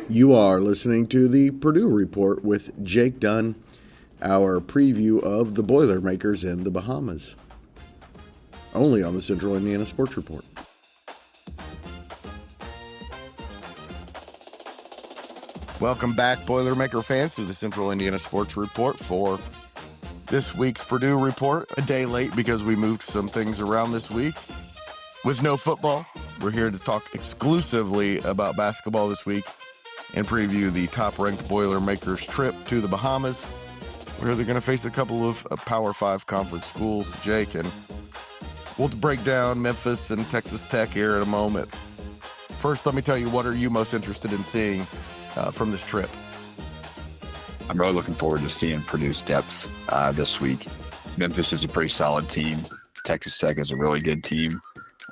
You are listening to the Purdue Report with Jake Dunn, our preview of the Boilermakers in the Bahamas, only on the Central Indiana Sports Report. Welcome back, Boilermaker fans, to the Central Indiana Sports Report for this week's Purdue Report. A day late because we moved some things around this week. With no football, we're here to talk exclusively about basketball this week and preview the top-ranked Boilermakers trip to the Bahamas, where they're going to face a couple of Power 5 conference schools, Jake, and we'll break down Memphis and Texas Tech here in a moment. First, let me tell you, what are you most interested in seeing from this trip? I'm really looking forward to seeing Purdue's depth this week. Memphis is a pretty solid team. Texas Tech is a really good team,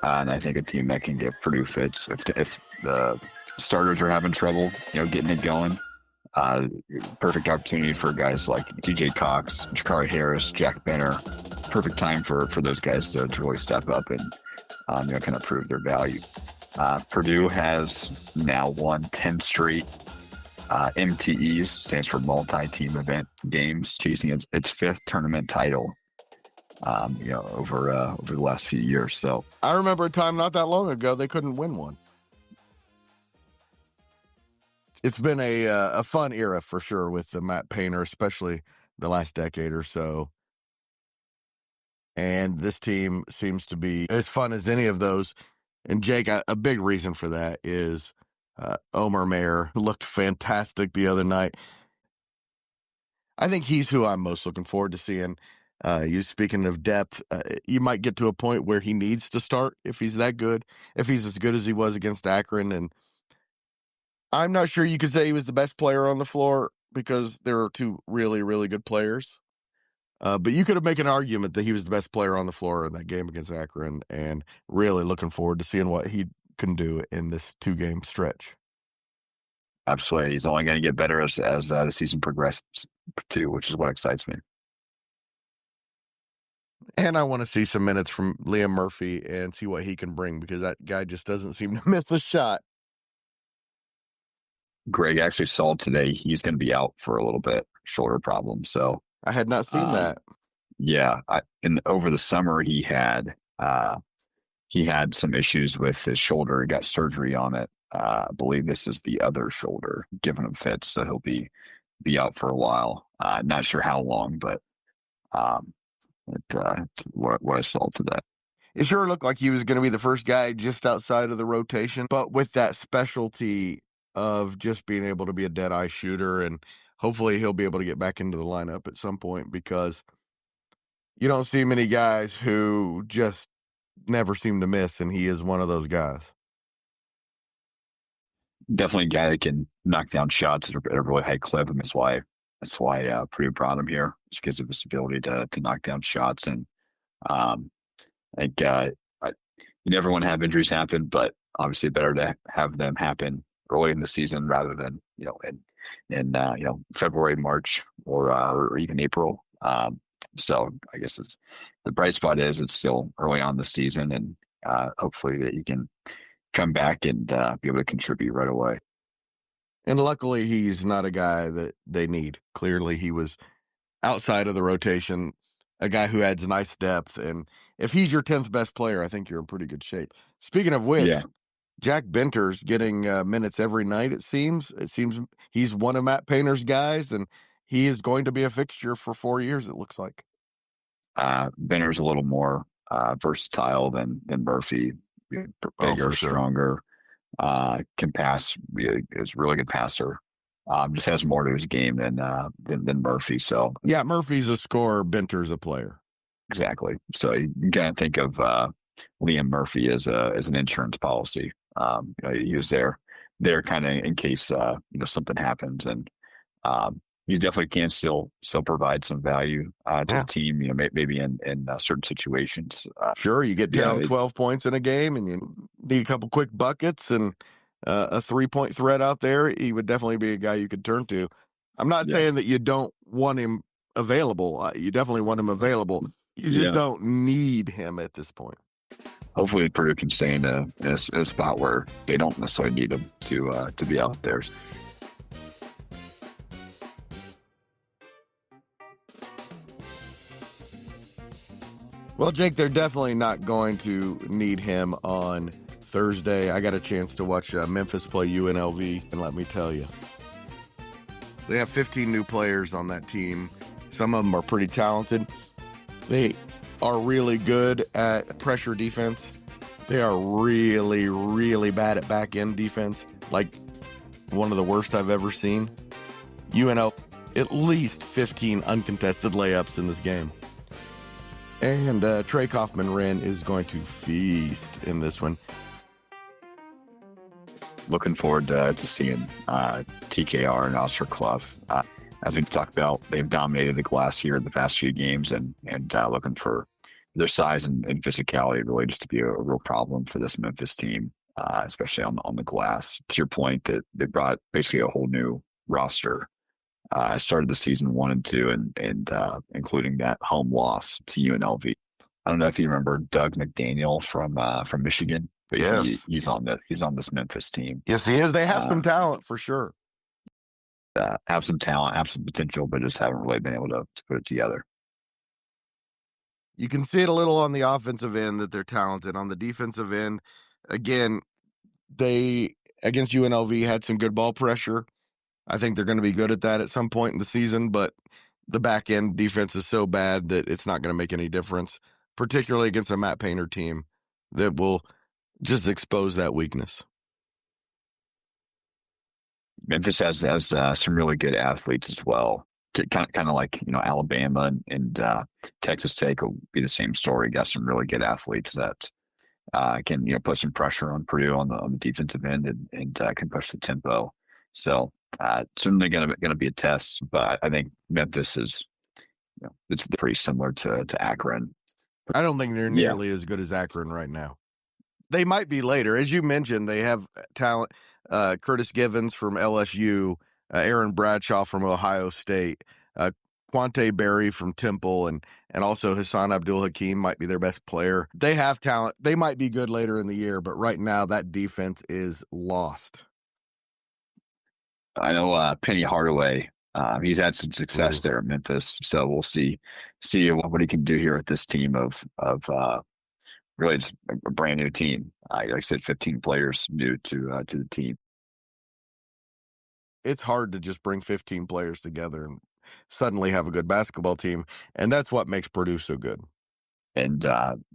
and I think a team that can give Purdue fits if the starters are having trouble, getting it going. Perfect opportunity for guys like TJ Cox, Jakari Harris, Jack Benner. Perfect time for those guys to really step up and kind of prove their value. Purdue has now won 10 straight MTEs, stands for multi-team event games, chasing its fifth tournament title. Over the last few years. So I remember a time not that long ago they couldn't win one. It's been a fun era for sure with the Matt Painter, especially the last decade or so. And this team seems to be as fun as any of those. And Jake, a big reason for that is Omer Mayer looked fantastic the other night. I think he's who I'm most looking forward to seeing. You speaking of depth, you might get to a point where he needs to start if he's that good, if he's as good as he was against Akron. And I'm not sure you could say he was the best player on the floor because there are two really, really good players. But you could have made an argument that he was the best player on the floor in that game against Akron, and really looking forward to seeing what he can do in this two-game stretch. Absolutely. He's only going to get better as the season progresses too, which is what excites me. And I want to see some minutes from Liam Murphy and see what he can bring, because that guy just doesn't seem to miss a shot. Greg actually saw today he's going to be out for a little bit, shoulder problem. So I had not seen that. Yeah, over the summer he had some issues with his shoulder. He got surgery on it. I believe this is the other shoulder giving him fits, so he'll be out for a while. Not sure how long, but what I saw today. It sure looked like he was going to be the first guy just outside of the rotation, but with that specialty of just being able to be a dead-eye shooter, and hopefully he'll be able to get back into the lineup at some point, because you don't see many guys who just never seem to miss, and he is one of those guys. Definitely a guy that can knock down shots at a really high clip, and that's why Purdue brought him here. It's because of his ability to knock down shots. And you never want to have injuries happen, but obviously better to have them happen early in the season rather than in February, March, or even April. So I guess the bright spot is it's still early on the season, and hopefully that you can come back and be able to contribute right away. And luckily, he's not a guy that they need. Clearly, he was outside of the rotation, a guy who adds nice depth. And if he's your 10th best player, I think you're in pretty good shape. Speaking of which, Jack Benter's getting minutes every night, it seems. It seems he's one of Matt Painter's guys, and he is going to be a fixture for 4 years, it looks like. Benter's a little more versatile than Murphy. Bigger, stronger, can pass. Is a really good passer. Just has more to his game than Murphy. So yeah, Murphy's a scorer. Benter's a player. Exactly. So you kind of think of Liam Murphy as an insurance policy. He was there kind of in case something happens, and he definitely can still provide some value to the team. Maybe in certain situations. Sure, you get down 12 points in a game, and you need a couple quick buckets and a 3-point threat out there. He would definitely be a guy you could turn to. I'm not saying that you don't want him available. You definitely want him available. You just don't need him at this point. Hopefully Purdue can stay in a spot where they don't necessarily need him to be out there. Well, Jake, they're definitely not going to need him on Thursday. I got a chance to watch Memphis play UNLV, and let me tell you, they have 15 new players on that team. Some of them are pretty talented. They are really good at pressure defense. They are really, really bad at back-end defense, like one of the worst I've ever seen. UNL, at least 15 uncontested layups in this game. And Trey Kaufman-Wren is going to feast in this one. Looking forward to seeing TKR and Oscar Clough. As we've talked about, they've dominated the glass here in the past few games, and looking for their size and physicality really just to be a real problem for this Memphis team, especially on the glass. To your point, that they brought basically a whole new roster. Started the season 1-2, and including that home loss to UNLV. I don't know if you remember Doug McDaniel from Michigan, but Yes. he's on this Memphis team. Yes, he is. They have some talent for sure. Have some talent, have some potential, but just haven't really been able to put it together. You can see it a little on the offensive end that they're talented. On the defensive end, again, they, against UNLV, had some good ball pressure. I think they're going to be good at that at some point in the season, but the back end defense is so bad that it's not going to make any difference, particularly against a Matt Painter team that will just expose that weakness. Memphis has some really good athletes as well. Kind of like Alabama and Texas Tech will be the same story. Got some really good athletes that can put some pressure on Purdue on the defensive end and can push the tempo. So certainly gonna be a test, but I think Memphis is it's pretty similar to Akron. I don't think they're nearly as good as Akron right now. They might be later. As you mentioned, they have talent. Curtis Givens from LSU, Aaron Bradshaw from Ohio State, Quante Berry from Temple, and also Hassan Abdul Hakim might be their best player. They have talent. They might be good later in the year, but right now that defense is lost. I know Penny Hardaway. He's had some success there in Memphis, so we'll see what he can do here with this team of really just a brand new team. Like I said, 15 players new to the team. It's hard to just bring 15 players together and suddenly have a good basketball team, and that's what makes Purdue so good. And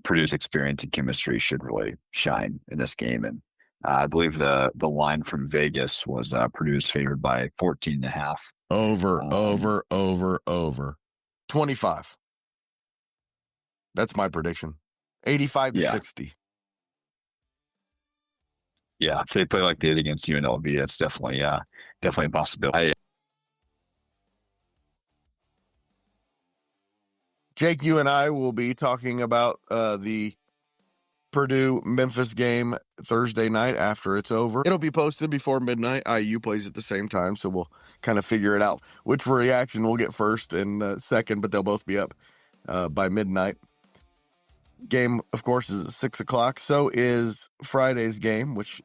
Purdue's experience and chemistry should really shine in this game. And I believe the line from Vegas was Purdue's favored by 14.5. Over. 25. That's my prediction. 85 to 60. Yeah, if they play like they did against UNLV, that's definitely a possibility. Jake, you and I will be talking about the Purdue-Memphis game Thursday night after it's over. It'll be posted before midnight. IU plays at the same time, so we'll kind of figure it out which reaction we'll get first and second, but they'll both be up by midnight. Game, of course, is at 6 o'clock. So is Friday's game, which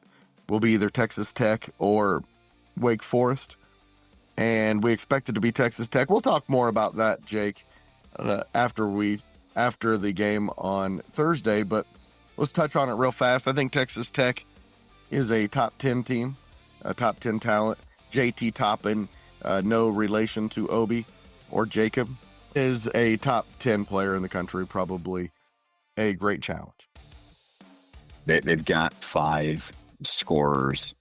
will be either Texas Tech or Wake Forest. And we expect it to be Texas Tech. We'll talk more about that, Jake, after the game on Thursday. But let's touch on it real fast. I think Texas Tech is a top 10 team, a top 10 talent. JT Toppin, no relation to Obi or Jacob, is a top 10 player in the country, probably a great challenge. They've got 5 scorers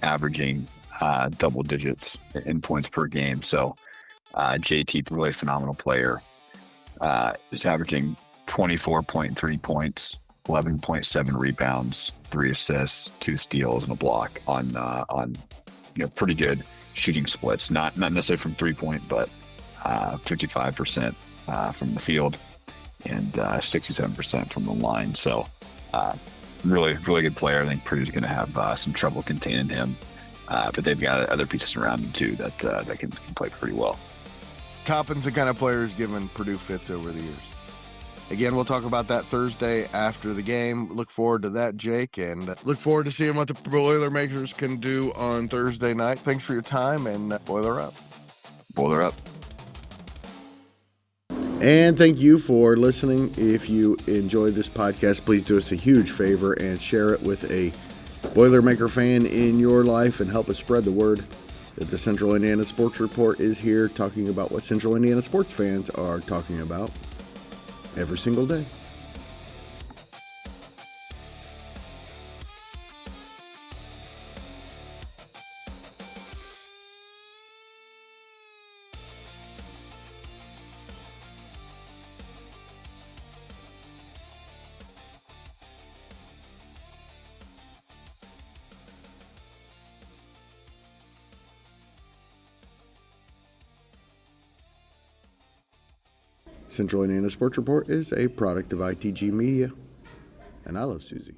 averaging double digits in points per game. So JT, really phenomenal player, is averaging 24.3 points, 11.7 rebounds, 3 assists, 2 steals, and a block on pretty good shooting splits. Not necessarily from 3-point, but 55% from the field and 67% from the line. So really good player. I think Purdue's going to have some trouble containing him, but they've got other pieces around him too that can play pretty well. Toppin's the kind of player who's given Purdue fits over the years. Again, we'll talk about that Thursday after the game. Look forward to that, Jake, and look forward to seeing what the Boilermakers can do on Thursday night. Thanks for your time, and Boiler up. Boiler up. And thank you for listening. If you enjoyed this podcast, please do us a huge favor and share it with a Boilermaker fan in your life and help us spread the word that the Central Indiana Sports Report is here talking about what Central Indiana sports fans are talking about every single day. Central Indiana Sports Report is a product of ITG Media, and I love Susie.